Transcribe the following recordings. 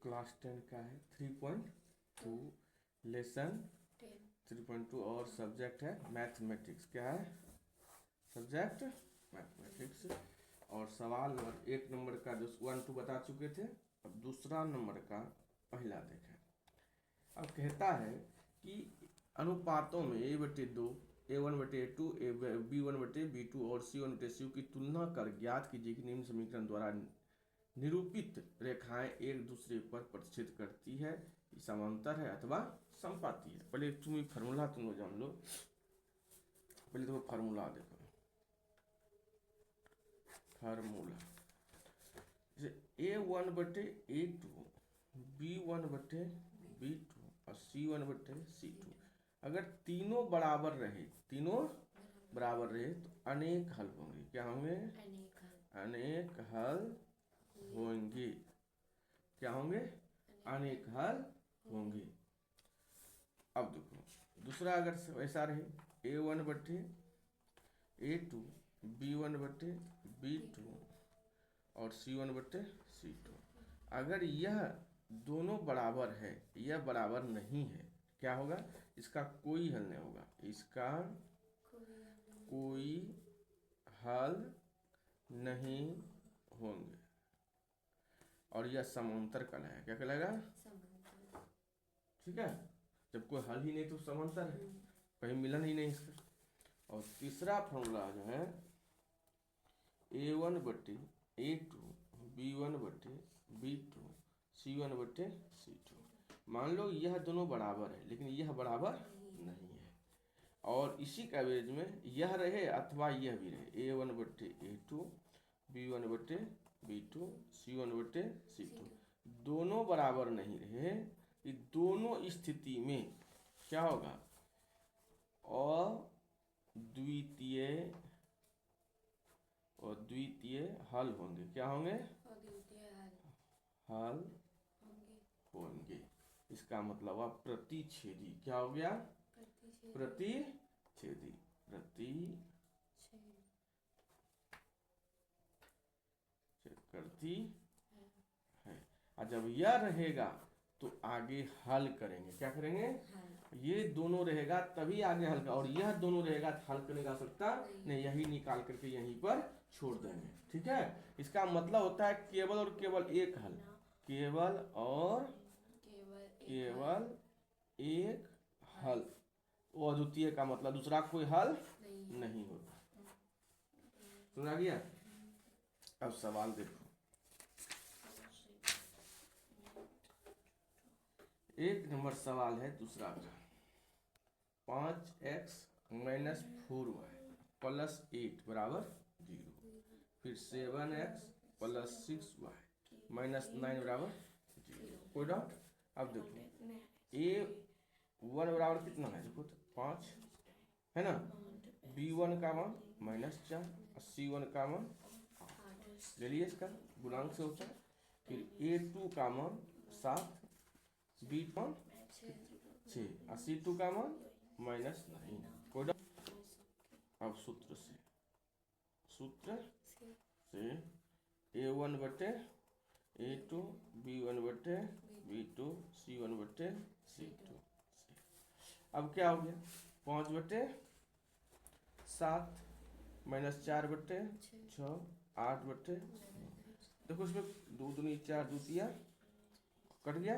Class 10 का है 3.2 lesson 3.2 और सब्जेक्ट है मैथमेटिक्स। क्या है सब्जेक्ट? मैथमेटिक्स। और सवाल नंबर 1 नंबर का जो 1 2 बता चुके थे, अब दूसरा नंबर का पहला देखें। अब कहता है कि अनुपातों में a/2 a1/a2 b1/b2 और c1/c2 की तुलना कर ज्ञात कीजिए कि निम्न समीकरण द्वारा निरूपित रेखाएं एक दूसरे पर प्रतिच्छेद करती है, समांतर है अथवा समपाती है। पहले तुम फार्मूला तुम लोग जान लो। पहले तुम्हें फार्मूला देखो। फार्मूला a1/a2 b1/b2 और c1/c2 अगर तीनों बराबर रहे तो अनेक हल होंगे। क्या होंगे? अनेक हल होंगे। क्या होंगे? अनेक हल होंगे। अब देखो दूसरा, अगर वैसा रहे a1/a2 b1/b2 और c1/c2, अगर यह दोनों बराबर है, यह बराबर नहीं है, क्या होगा? इसका कोई हल नहीं होगा। इसका कोई हल नहीं होंगे और यह समांतर कहलाएगा। क्या कहलाएगा? ठीक है, जब कोई हल ही नहीं तो समांतर है, कहीं मिलन ही नहीं इसका। और तीसरा फॉर्मूला जो है a1/a2 b1/b2 c1/c2। मान लो यह दोनों बराबर है लेकिन यह बराबर नहीं है, और इसी का एवरेज में यह रहे अथवा यह भी रहे a1/a2 b1/b2 c1/c2, दोनों बराबर नहीं रहे, ये दोनों स्थिति में क्या होगा? अद्वितीय हल होंगे। क्या होंगे? हल होंगे। इसका मतलब अब प्रतिच्छेदी। क्या हो गया? प्रतिच्छेदी। करती है। और जब यह रहेगा तो आगे हल करेंगे। क्या करेंगे? ये दोनों रहेगा तभी आगे हल का, और यह दोनों रहेगा तो हल करने का सकता नहीं, यही निकाल करके यहीं पर छोड़ देंगे। ठीक है, इसका मतलब होता है केवल और केवल एक हल, केवल और केवल एक हल। वो अद्वितीय का मतलब दूसरा कोई हल नहीं होता। सुना गया? अब सवाल देखो। एक नंबर सवाल है दूसरा का, 5x - 4y + 8 = 0। फिर 7x + 6y - 9 = 0। कोई डाउट? अब देखो a1 बराबर कितना है? देखो तो 5 है ना, b1 का मान -4 और c1 का मान 8 ले लिए, इसका गुणांक से होता है। फिर a2 का मान 7, b2 मान 6 और c2 का मान -9। कोई डाउट? अब सूत्र से a1/a2 b1/b2 c1/c2। अब क्या हो गया? 5/7 -4/6 8/9। देखो इसमें 2 दूनी 4 दूतिया कट गया,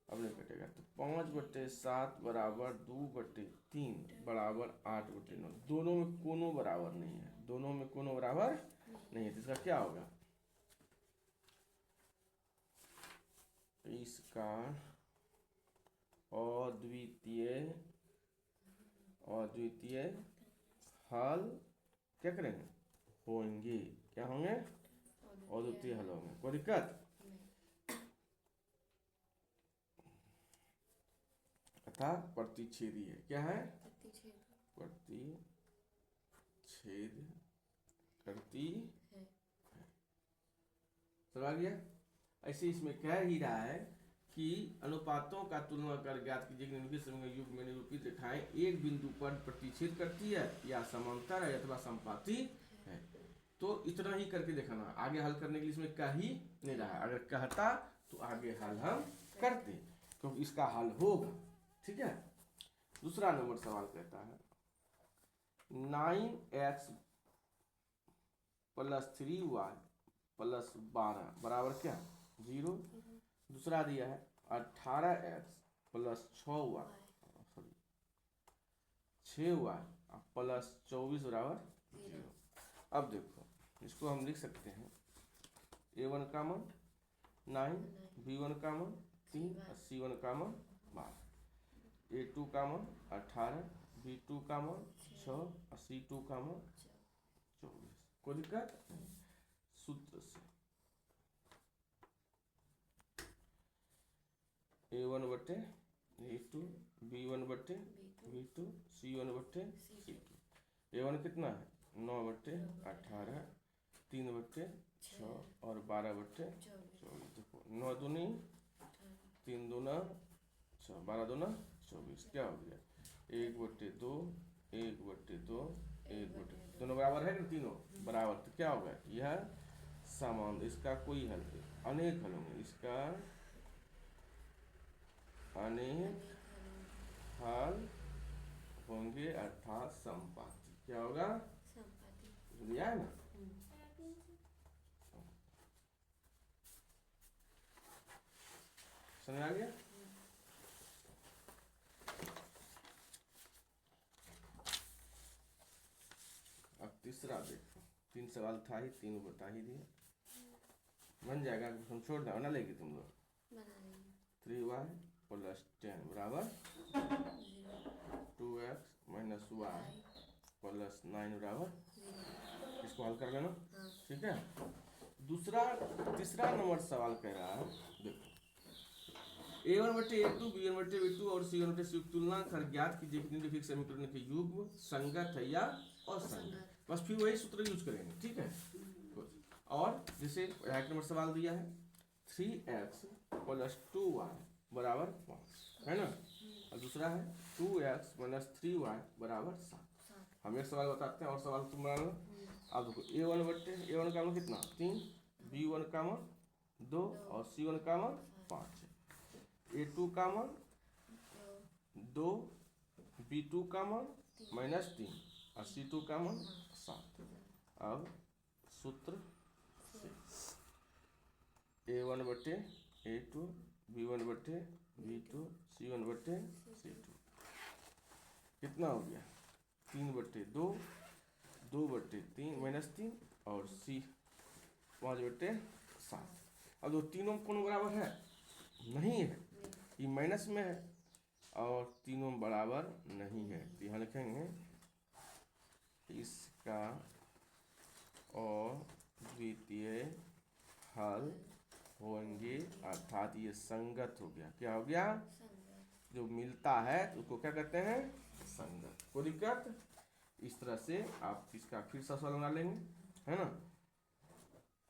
अब नहीं कटेगा। तो 5/7 = 2/3 = 8/9। दोनों में कोनो बराबर नहीं है, दोनों में कोनो बराबर नहीं है, तो इसका क्या होगा? इसका अद्वितीय हल क्या करेंगे? होंगे। क्या होंगे? अद्वितीय हल होंगे। कोई दिक्कत? तथा प्रतिच्छेदी है। क्या है? प्रतिच्छेद करती है। समझ गया? ऐसे इसमें कह ही रहा है कि अनुपातों का तुलना कर ज्ञात कीजिए कि निम्नलिखित समीकरण युग में निरूपित रेखाएं एक बिंदु पर प्रतिच्छेद करती है, या समांतर है अथवा समपाती है। तो इतना ही करके दिखाना, आगे हल करने के लिए इसमें कह ही नहीं रहा है। अगर कहता तो आगे हल हम करते, क्योंकि इसका हल होगा। ठीक है। दूसरा नंबर सवाल कहता है 9x + 3y + 12 बराबर क्या 0। दूसरा दिया है 18x + 6y सॉरी 6y + 24 बराबर 0। अब देखो इसको हम लिख सकते हैं a1 कॉमन 9, b1 कॉमन 3 और c1 common 12, a2 common 18, b2 common 6 और c2 कॉमन 24। कोई दिक्कत नहीं। सूत्र से a1 बटे a2, b1 बटे b2, c1 बटे c2। a1 कितना है 9 बटे 18, 3 बटे 6 और 12 बटे 24। देखो 9 दूनी 3 दूना 6, 12 दूना 24, क्या हो गया 1 बटे 2, 1 बटे 2, 1 बटे 2, दोनों बराबर है कि तीनों बराबर, तो क्या होगा यह समान। इसका कोई हल नहीं, अनेक हल होंगे, इसका अनेक हल होंगे अर्थात संपाती। क्या होगा लिया है ना। समझ आ गया। अब तीसरा देखो, 3 सवाल था ही, 3 बता ही दिए, बन जाएगा। हम छोड़ दो ना लेगी तुम लोग 3y + 10 बराबर 2x - y + 9 बराबर। इसको हल कर लेना। ठीक है। तीसरा नंबर सवाल कह रहा है देखो a1 बटे a2, b1 बटे b2 और c1 बटे c की तुलना कर ज्ञात कीजिए कि निम्नलिखित समीकरण के युग्म संगत है या असंगत। बस फिर वही सूत्र यूज करेंगे। ठीक है। और जैसे नंबर सवाल दिया है 3x + 2y बराबर 5 है ना, और दूसरा है 2x - 3y बराबर 7। हम एक सवाल बताते हैं और सवाल तुम बना लो। अब देखो a1 बटे a1 का मान कितना 3, b1 का मान 2 और c1 का मान 5 है। a2 का मान 2, b2 का मान -3 और c2 का मान 7। अब सूत्र a1 बटे a2, b1 बटे b2, c1 बटे c2 कितना हो गया 3 बटे 2, 2 बटे 3 -3 और c 5 बटे 7। अब दो तीनों कौन बराबर है नहीं है, ये माइनस में है और तीनों बराबर नहीं है, तो यहाँ लिखेंगे इसका और द्वितीय हल होंगे अर्थात ये संगत हो गया। क्या हो गया जो मिलता है तो उसको क्या कहते हैं संगत। कोई दिक्कत। इस तरह से आप इसका फिर से सवाल बना लेंगे है ना।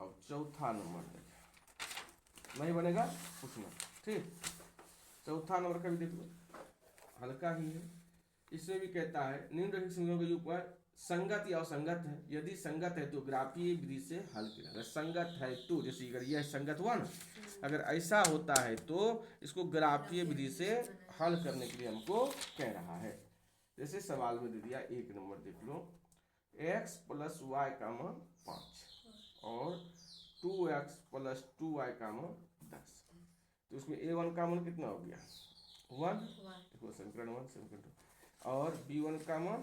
अब चौथा नंबर देखें, नहीं बनेगा पूछना। ठीक, चौथा नंबर का भी देख लो, हल्का ही है। इसमें भी कहता है निम्नलिखित समीकरणों के योग पर संगत या असंगत है, यदि संगत है तो ग्राफीय विधि से हल किया। अगर संगत है तो जैसे अगर यह संगत हुआ ना, अगर ऐसा होता है तो इसको ग्राफीय विधि से हल करने के लिए हमको कह रहा है। जैसे सवाल में दे दिया 1 नंबर देख लो x + y का मान 5 और 2x + 2y का मान 10। तो इसमें a1 का मान कितना हो गया 1, देखो समीकरण 1 समीकरण 2, और b1 का मान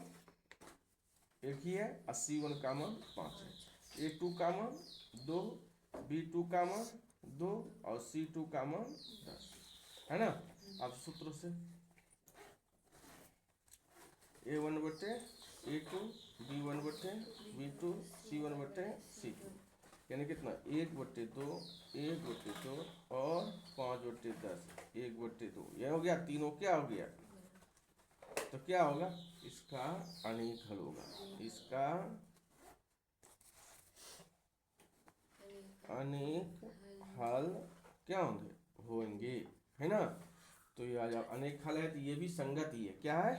एक ही है, 81 का मान 5 है। a2 का मान 2, b2 का मान 2 और c2 का मान 10 है ना। अब सूत्र से a1 बटे a2, b1 बटे b2, c1 बटे c2 यानी कितना 1 बटे 2, 1 बटे 2 और 5 बटे 10, 1 बटे 2, यह हो गया। तीनों क्या हो गया तो क्या होगा इसका अनेक हल होगा। इसका अनेक हल क्या होंगे है ना। तो ये जब अनेक हल है तो ये भी संगत ही है। क्या है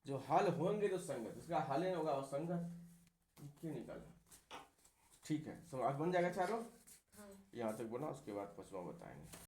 जो हल होंगे तो संगत, इसका हल होगा और संगत क्या निकालना। ठीक है, तो आज बन जाएगा चारों। यहाँ तक बना, उसके बाद 5वां बताएंगे।